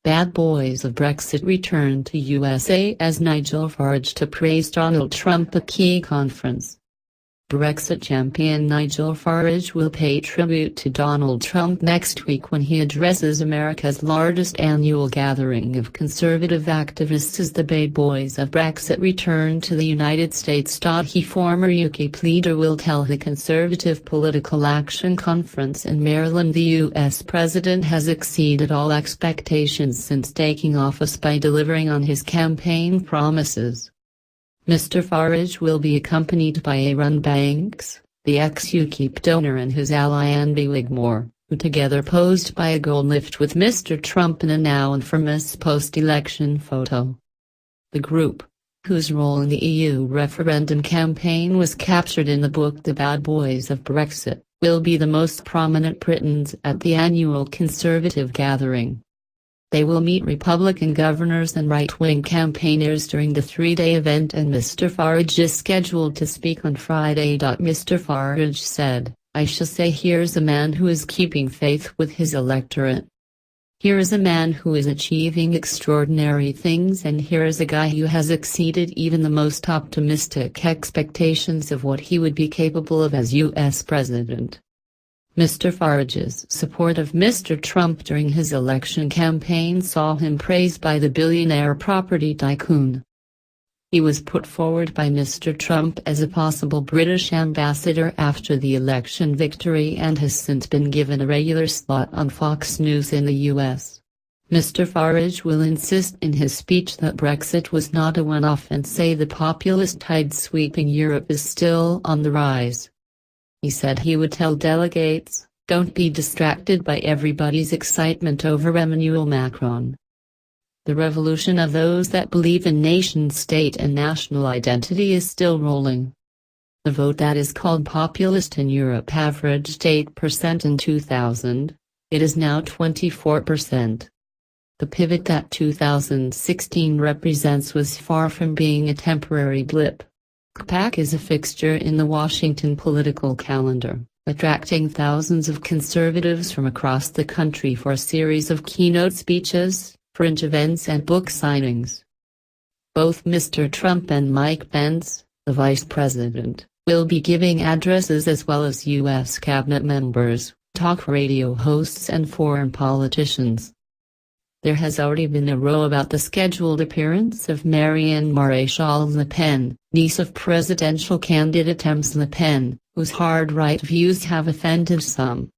Bad boys of Brexit return to USA as Nigel Farage to praise Donald Trump at key conference. Brexit champion Nigel Farage will pay tribute to Donald Trump next week when he addresses America's largest annual gathering of conservative activists as the bad boys of Brexit return to the United States. He former UKIP leader will tell the Conservative Political Action Conference in Maryland the US president has exceeded all expectations since taking office by delivering on his campaign promises. Mr. Farage will be accompanied by Aaron Banks, the ex-UKIP donor, and his ally Andy Wigmore, who together posed by a gold lift with Mr. Trump in a now infamous post-election photo. The group, whose role in the EU referendum campaign was captured in the book The Bad Boys of Brexit, will be the most prominent Britons at the annual Conservative gathering. They will meet Republican governors and right-wing campaigners during the three-day event, and Mr. Farage is scheduled to speak on Friday. Mr. Farage said, "I shall say here's a man who is keeping faith with his electorate. Here is a man who is achieving extraordinary things, and here is a guy who has exceeded even the most optimistic expectations of what he would be capable of as U.S. president." Mr. Farage's support of Mr. Trump during his election campaign saw him praised by the billionaire property tycoon. He was put forward by Mr. Trump as a possible British ambassador after the election victory and has since been given a regular slot on Fox News in the US. Mr. Farage will insist in his speech that Brexit was not a one-off and say the populist tide sweeping Europe is still on the rise. He said he would tell delegates, "Don't be distracted by everybody's excitement over Emmanuel Macron. The revolution of those that believe in nation-state and national identity is still rolling." The vote that is called populist in Europe averaged 8% in 2000, it is now 24%. The pivot that 2016 represents was far from being a temporary blip. CPAC is a fixture in the Washington political calendar, attracting thousands of conservatives from across the country for a series of keynote speeches, fringe events and book signings. Both Mr. Trump and Mike Pence, the vice president, will be giving addresses, as well as U.S. cabinet members, talk radio hosts and foreign politicians. There has already been a row about the scheduled appearance of Marianne Maréchal Le Pen, niece of presidential candidate Le Pen, whose hard right views have offended some.